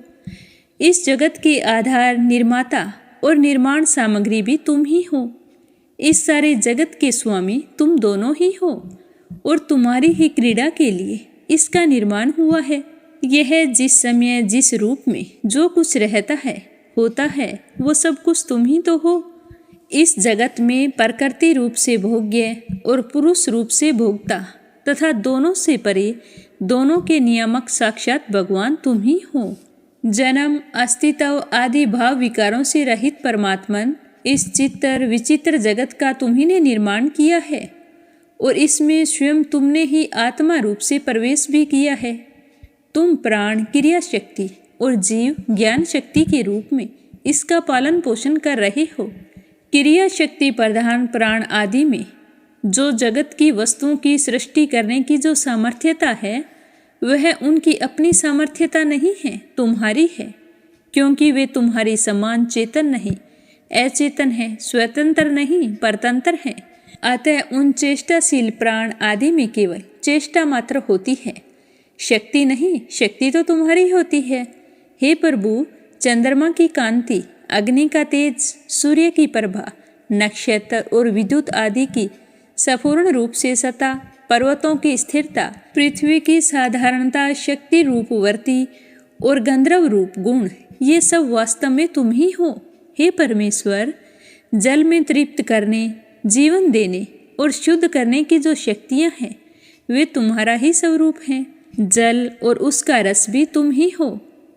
इस जगत के आधार, निर्माता और निर्माण सामग्री भी तुम ही हो। इस सारे जगत के स्वामी तुम दोनों ही हो और तुम्हारी ही क्रीड़ा के लिए इसका निर्माण हुआ है। यह जिस समय जिस रूप में जो कुछ रहता है, होता है, वो सब कुछ तुम ही तो हो। इस जगत में प्रकृति रूप से भोग्य और पुरुष रूप से भोक्ता तथा दोनों से परे, दोनों के नियामक साक्षात भगवान तुम ही हो। जन्म, अस्तित्व आदि भाव विकारों से रहित परमात्मन इस चित्र विचित्र जगत का तुम्ही ने निर्माण किया है और इसमें स्वयं तुमने ही आत्मा रूप से प्रवेश भी किया है। तुम प्राण, क्रिया शक्ति और जीव ज्ञान शक्ति के रूप में इसका पालन पोषण कर रहे हो। क्रिया शक्ति प्रधान प्राण आदि में जो जगत की वस्तुओं की सृष्टि करने की जो सामर्थ्यता है, वह उनकी अपनी सामर्थ्यता नहीं है, तुम्हारी है, क्योंकि वे तुम्हारी समान चेतन नहीं, अचेतन है, स्वतंत्र नहीं, परतंत्र है। अतः उन चेष्टाशील प्राण आदि में केवल चेष्टा मात्र होती है, शक्ति नहीं। शक्ति तो तुम्हारी होती है। हे प्रभु, चंद्रमा की कांति, अग्नि का तेज, सूर्य की प्रभा, नक्षत्र और विद्युत आदि की संपूर्ण रूप से सत्ता, पर्वतों की स्थिरता, पृथ्वी की साधारणता, शक्ति रूपवर्ती और गंधर्व रूप गुण, ये सब वास्तव में तुम ही हो। हे परमेश्वर, जल में तृप्त करने, जीवन देने और शुद्ध करने की जो शक्तियाँ हैं, वे तुम्हारा ही स्वरूप हैं। जल और उसका रस भी तुम ही हो।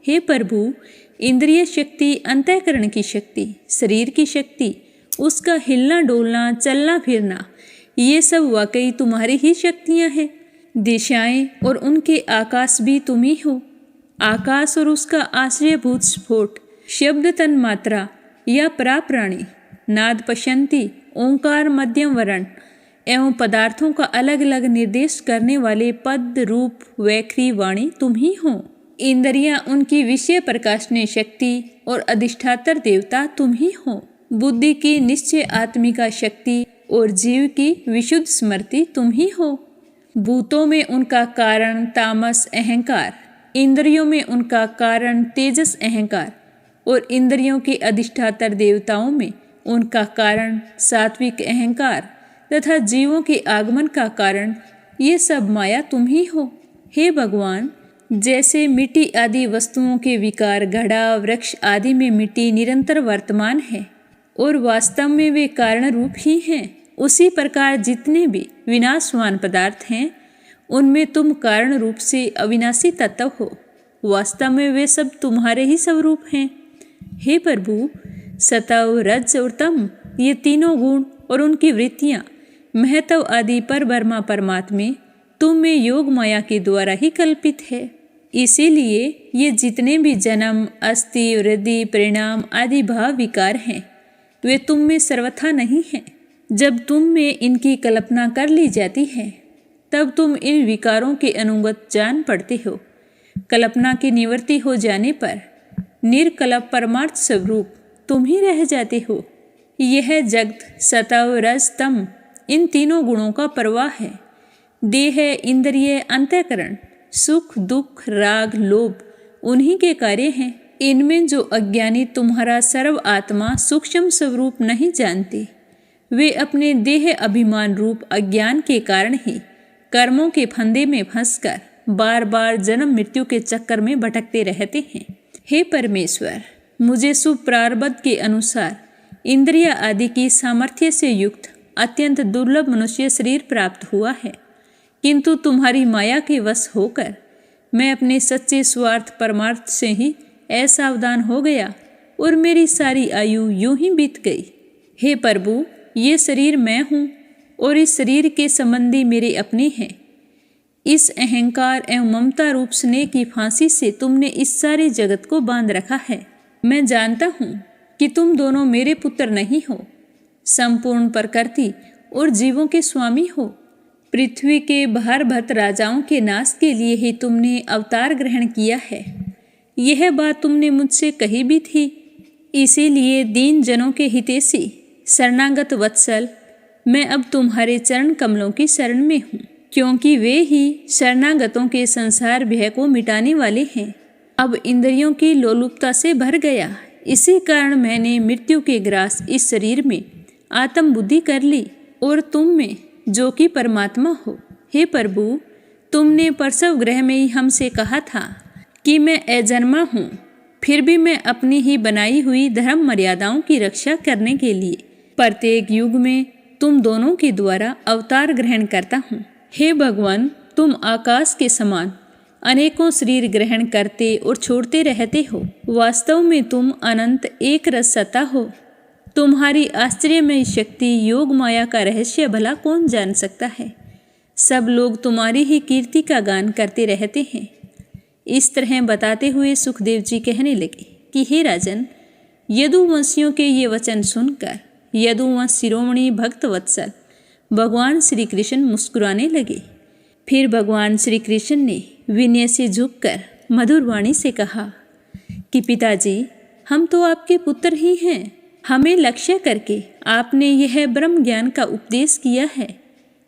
हे प्रभु, इंद्रिय शक्ति, अंतःकरण की शक्ति, शरीर की शक्ति, उसका हिलना डोलना, चलना फिरना, ये सब वाकई तुम्हारी ही शक्तियाँ हैं। दिशाएं और उनके आकाश भी तुम ही हो। आकाश और उसका आश्रयभूत स्फोट, शब्द तन मात्रा या पराप्राणी, नाद पश्यंती, ओंकार मध्यम वर्ण एवं पदार्थों का अलग अलग निर्देश करने वाले पद, रूप, वैखरी, वाणी तुम ही हो। इंद्रियां, उनकी विषय प्रकाशने शक्ति और अधिष्ठातर देवता तुम ही हो। बुद्धि की निश्चय आत्मिका शक्ति और जीव की विशुद्ध स्मृति तुम ही हो। भूतों में उनका कारण तामस अहंकार, इंद्रियों में उनका कारण तेजस अहंकार और इंद्रियों के अधिष्ठातर देवताओं में उनका कारण सात्विक अहंकार तथा जीवों के आगमन का कारण ये सब माया तुम ही हो। हे भगवान, जैसे मिट्टी आदि वस्तुओं के विकार, घड़ा, वृक्ष आदि में मिट्टी निरंतर वर्तमान है और वास्तव में वे कारण रूप ही हैं, उसी प्रकार जितने भी विनाशवान पदार्थ हैं, उनमें तुम कारण रूप से अविनाशी तत्व हो। वास्तव में वे सब तुम्हारे ही स्वरूप हैं। हे प्रभु, सतव, रज और तम, ये तीनों गुण और उनकी वृत्तियाँ, महत्व आदि पर ब्रह्मा परमात्मे तुम में योग माया के द्वारा ही कल्पित है। इसीलिए ये जितने भी जन्म, अस्थि, वृद्धि, परिणाम आदि भाव विकार हैं, वे तुम में सर्वथा नहीं हैं। जब तुम में इनकी कल्पना कर ली जाती है, तब तुम इन विकारों के अनुगत जान पड़ते हो। कल्पना की निवृत्ति हो जाने पर निर्कल्प परमार्थ स्वरूप तुम ही रह जाते हो। यह जगत सतव रज तम इन तीनों गुणों का प्रवाह है। देह, इंद्रिय, अंतःकरण, सुख दुख, राग, लोभ उन्हीं के कार्य हैं। इनमें जो अज्ञानी तुम्हारा सर्व आत्मा सूक्ष्म स्वरूप नहीं जानते, वे अपने देह अभिमान रूप अज्ञान के कारण ही कर्मों के फंदे में फंसकर बार बार जन्म मृत्यु के चक्कर में भटकते रहते हैं। हे परमेश्वर, मुझे शुभ प्रारब्ध के अनुसार इंद्रिय आदि की सामर्थ्य से युक्त अत्यंत दुर्लभ मनुष्य शरीर प्राप्त हुआ है, किंतु तुम्हारी माया के वश होकर मैं अपने सच्चे स्वार्थ परमार्थ से ही असावधान हो गया और मेरी सारी आयु यूं ही बीत गई। हे प्रभु, ये शरीर मैं हूँ और इस शरीर के संबंधी मेरे अपने हैं। इस अहंकार एवं ममता रूप स्नेह की फांसी से तुमने इस सारे जगत को बांध रखा है। मैं जानता हूँ कि तुम दोनों मेरे पुत्र नहीं हो, संपूर्ण प्रकृति और जीवों के स्वामी हो। पृथ्वी के भारभत राजाओं के नाश के लिए ही तुमने अवतार ग्रहण किया है। यह बात तुमने मुझसे कही भी थी। इसीलिए दीन जनों के हितैषी शरणागत वत्सल, मैं अब तुम्हारे चरण कमलों की शरण में हूँ, क्योंकि वे ही शरणागतों के संसार भय को मिटाने वाले हैं। अब इंद्रियों की लोलुपता से भर गया, इसी कारण मैंने मृत्यु के ग्रास इस शरीर में आत्म बुद्धि कर ली और तुम में जो कि परमात्मा हो। हे प्रभु, तुमने प्रसव गृह में ही हमसे कहा था कि मैं अजन्मा हूँ, फिर भी मैं अपनी ही बनाई हुई धर्म मर्यादाओं की रक्षा करने के लिए प्रत्येक युग में तुम दोनों के द्वारा अवतार ग्रहण करता हूँ। हे भगवान, तुम आकाश के समान अनेकों शरीर ग्रहण करते और छोड़ते रहते हो। वास्तव में तुम अनंत एक रस सत्ता हो। तुम्हारी आश्चर्यमय शक्ति योग माया का रहस्य भला कौन जान सकता है। सब लोग तुम्हारी ही कीर्ति का गान करते रहते हैं। इस तरह बताते हुए सुखदेव जी कहने लगे कि हे राजन, यदुवंशियों के ये वचन सुनकर यदुवंश शिरोमणि भक्त वत्सल भगवान श्री कृष्ण मुस्कुराने लगे। फिर भगवान श्री कृष्ण ने विनय से झुककर मधुर वाणी से कहा कि पिताजी, हम तो आपके पुत्र ही हैं। हमें लक्ष्य करके आपने यह ब्रह्म ज्ञान का उपदेश किया है।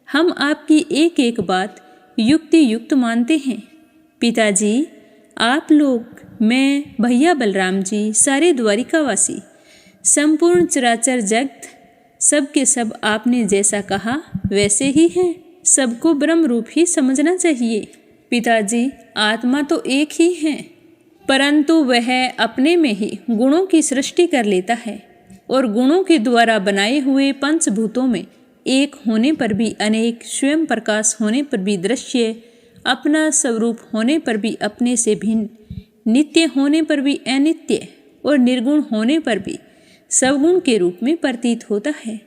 हम आपकी एक एक बात युक्ति युक्त मानते हैं। पिताजी, आप लोग, मैं, भैया बलराम जी, सारे द्वारिकावासी, संपूर्ण चराचर जगत, सब के सब आपने जैसा कहा वैसे ही हैं। सबको ब्रह्म रूप ही समझना चाहिए। पिताजी, आत्मा तो एक ही है, परंतु वह अपने में ही गुणों की सृष्टि कर लेता है और गुणों के द्वारा बनाए हुए पंचभूतों में एक होने पर भी अनेक, स्वयं प्रकाश होने पर भी दृश्य, अपना स्वरूप होने पर भी अपने से भिन्न, नित्य होने पर भी अनित्य और निर्गुण होने पर भी सवगुण के रूप में प्रतीत होता है।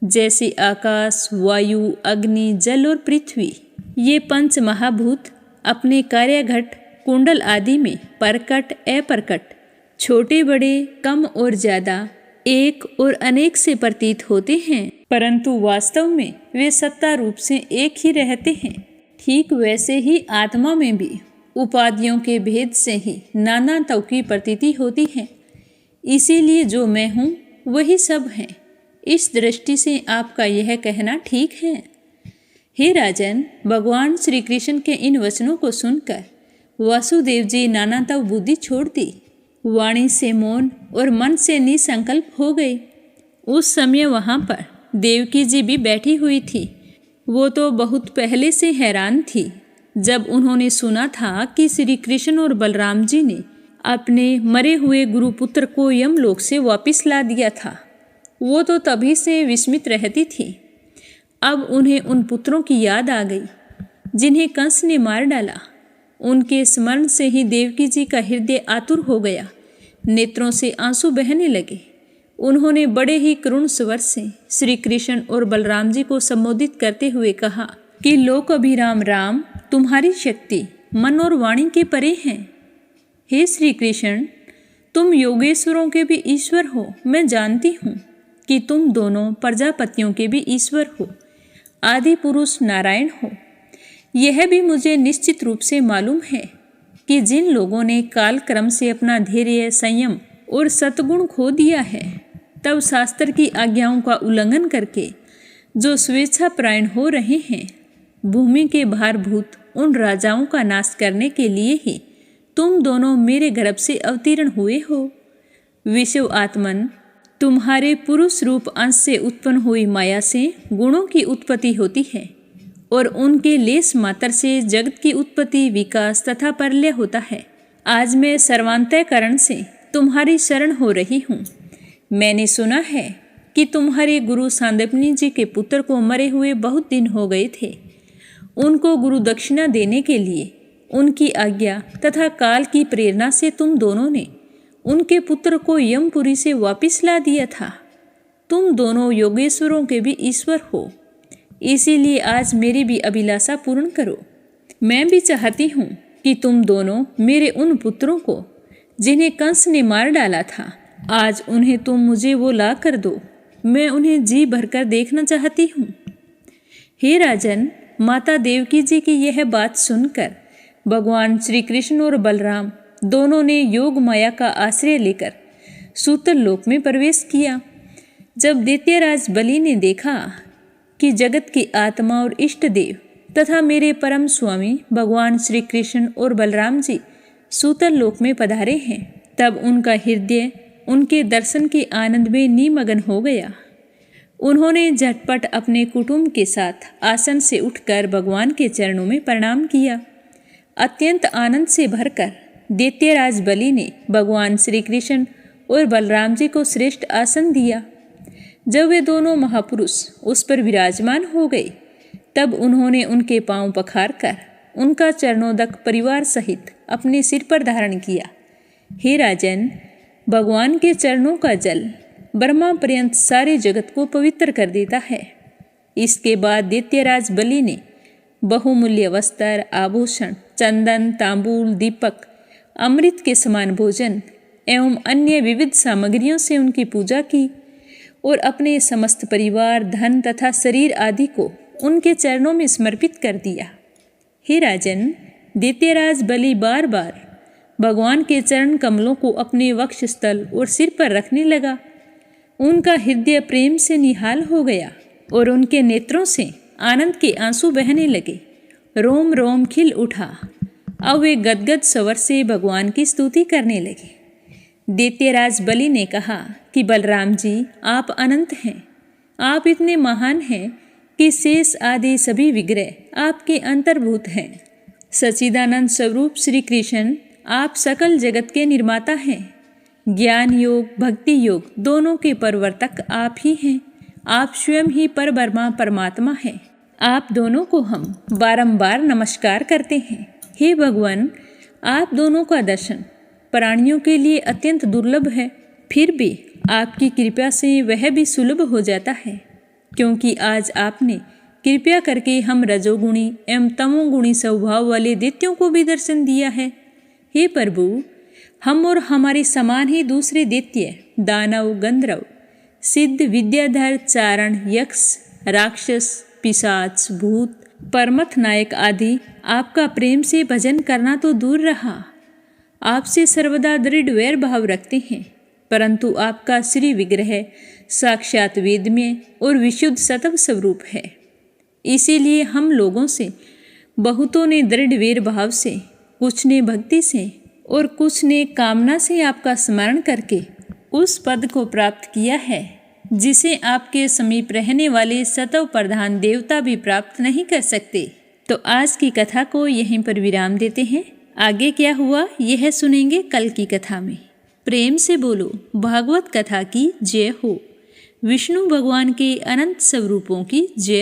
जैसे आकाश, वायु, अग्नि, जल और पृथ्वी, ये पंच महाभूत अपने कार्यघट, कुंडल आदि में प्रकट, अप्रकट, छोटे बड़े, कम और ज्यादा, एक और अनेक से प्रतीत होते हैं, परंतु वास्तव में वे सत्ता रूप से एक ही रहते हैं। ठीक वैसे ही आत्मा में भी उपाधियों के भेद से ही नाना तव की प्रतीति होती है। इसीलिए जो मैं हूँ वही सब है। इस दृष्टि से आपका यह कहना ठीक है। हे राजन, भगवान श्री कृष्ण के इन वचनों को सुनकर वासुदेव जी नानातव बुद्धि छोड़ दी, वाणी से मौन और मन से निसंकल्प हो गए। उस समय वहाँ पर देवकी जी भी बैठी हुई थी। वो तो बहुत पहले से हैरान थी जब उन्होंने सुना था कि श्री कृष्ण और बलराम जी ने अपने मरे हुए गुरुपुत्र को यमलोक से वापस ला दिया था। वो तो तभी से विस्मित रहती थी। अब उन्हें उन पुत्रों की याद आ गई जिन्हें कंस ने मार डाला। उनके स्मरण से ही देवकी जी का हृदय आतुर हो गया, नेत्रों से आंसू बहने लगे। उन्होंने बड़े ही करुण स्वर से श्री कृष्ण और बलराम जी को संबोधित करते हुए कहा कि लोक अभिराम राम, तुम्हारी शक्ति मन और वाणी के परे है। हे श्री कृष्ण, तुम योगेश्वरों के भी ईश्वर हो। मैं जानती हूँ कि तुम दोनों प्रजापतियों के भी ईश्वर हो, आदि पुरुष नारायण हो। यह भी मुझे निश्चित रूप से मालूम है कि जिन लोगों ने काल क्रम से अपना धैर्य, संयम और सद्गुण खो दिया है, तब शास्त्र की आज्ञाओं का उल्लंघन करके जो स्वेच्छापरायण हो रहे हैं, भूमि के भारभूत उन राजाओं का नाश करने के लिए ही तुम दोनों मेरे गर्भ से अवतीर्ण हुए हो। विश्व आत्मन, तुम्हारे पुरुष रूप अंश से उत्पन्न हुई माया से गुणों की उत्पत्ति होती है और उनके लेस मात्र से जगत की उत्पत्ति, विकास तथा प्रलय होता है। आज मैं सर्वांतःकरण से तुम्हारी शरण हो रही हूँ। मैंने सुना है कि तुम्हारे गुरु सांदीपनि जी के पुत्र को मरे हुए बहुत दिन हो गए थे। उनको गुरु दक्षिणा देने के लिए उनकी आज्ञा तथा काल की प्रेरणा से तुम दोनों ने उनके पुत्र को यमपुरी से वापस ला दिया था। तुम दोनों योगेश्वरों के भी ईश्वर हो, इसीलिए आज मेरी भी अभिलाषा पूर्ण करो। मैं भी चाहती हूँ कि तुम दोनों मेरे उन पुत्रों को जिन्हें कंस ने मार डाला था, आज उन्हें तुम मुझे वो ला कर दो। मैं उन्हें जी भरकर देखना चाहती हूँ। हे राजन, माता देवकी जी की यह बात सुनकर भगवान श्री कृष्ण और बलराम दोनों ने योग माया का आश्रय लेकर सूतल लोक में प्रवेश किया। जब दैत्यराज बलि ने देखा कि जगत की आत्मा और इष्ट देव तथा मेरे परम स्वामी भगवान श्री कृष्ण और बलराम जी सूतल लोक में पधारे हैं, तब उनका हृदय उनके दर्शन के आनंद में निमग्न हो गया। उन्होंने झटपट अपने कुटुंब के साथ आसन से उठकर भगवान के चरणों में प्रणाम किया। अत्यंत आनंद से भरकर दैत्यराज बलि ने भगवान श्री कृष्ण और बलराम जी को श्रेष्ठ आसन दिया। जब वे दोनों महापुरुष उस पर विराजमान हो गए, तब उन्होंने उनके पांव पखारकर उनका चरणोदक परिवार सहित अपने सिर पर धारण किया। हे राजन, भगवान के चरणों का जल ब्रह्मा पर्यंत सारे जगत को पवित्र कर देता है। इसके बाद दैत्यराज बलि ने बहुमूल्य वस्त्र, आभूषण, चंदन, तांबूल, दीपक, अमृत के समान भोजन एवं अन्य विविध सामग्रियों से उनकी पूजा की और अपने समस्त परिवार, धन तथा शरीर आदि को उनके चरणों में समर्पित कर दिया। हे राजन, दैत्यराज बलि बार बार भगवान के चरण कमलों को अपने वक्षस्थल और सिर पर रखने लगा। उनका हृदय प्रेम से निहाल हो गया और उनके नेत्रों से आनंद के आंसू बहने लगे। रोम रोम खिल उठा। अब वे गदगद स्वर से भगवान की स्तुति करने लगे। दैत्यराज बलि ने कहा कि बलराम जी, आप अनंत हैं। आप इतने महान हैं कि शेष आदि सभी विग्रह आपके अंतर्भूत हैं। सच्चिदानंद स्वरूप श्री कृष्ण, आप सकल जगत के निर्माता हैं। ज्ञान योग, भक्ति योग दोनों के प्रवर्तक आप ही हैं। आप स्वयं ही परब्रह्मा परमात्मा हैं। आप दोनों को हम बारंबार नमस्कार करते हैं। हे भगवान, आप दोनों का दर्शन प्राणियों के लिए अत्यंत दुर्लभ है, फिर भी आपकी कृपा से वह भी सुलभ हो जाता है, क्योंकि आज आपने कृपया करके हम रजोगुणी एवं तमोगुणी स्वभाव वाले दैत्यों को भी दर्शन दिया है। हे प्रभु, हम और हमारे समान ही दूसरे दैत्य, दानव, गंधर्व, सिद्ध, विद्याधर, चारण, यक्ष, राक्षस, पिशाच, भूत, परमथ नायक आदि आपका प्रेम से भजन करना तो दूर रहा, आपसे सर्वदा दृढ़ वैर भाव रखते हैं, परंतु आपका श्री विग्रह साक्षात वेदमय और विशुद्ध सत्व स्वरूप है। इसीलिए हम लोगों से बहुतों ने दृढ़ वैर भाव से, कुछ ने भक्ति से और कुछ ने कामना से आपका स्मरण करके उस पद को प्राप्त किया है जिसे आपके समीप रहने वाले सतव प्रधान देवता भी प्राप्त नहीं कर सकते। तो आज की कथा को यहीं पर विराम देते हैं। आगे क्या हुआ यह सुनेंगे कल की कथा में। प्रेम से बोलो भागवत कथा की जय हो। विष्णु भगवान के अनंत स्वरूपों की जय।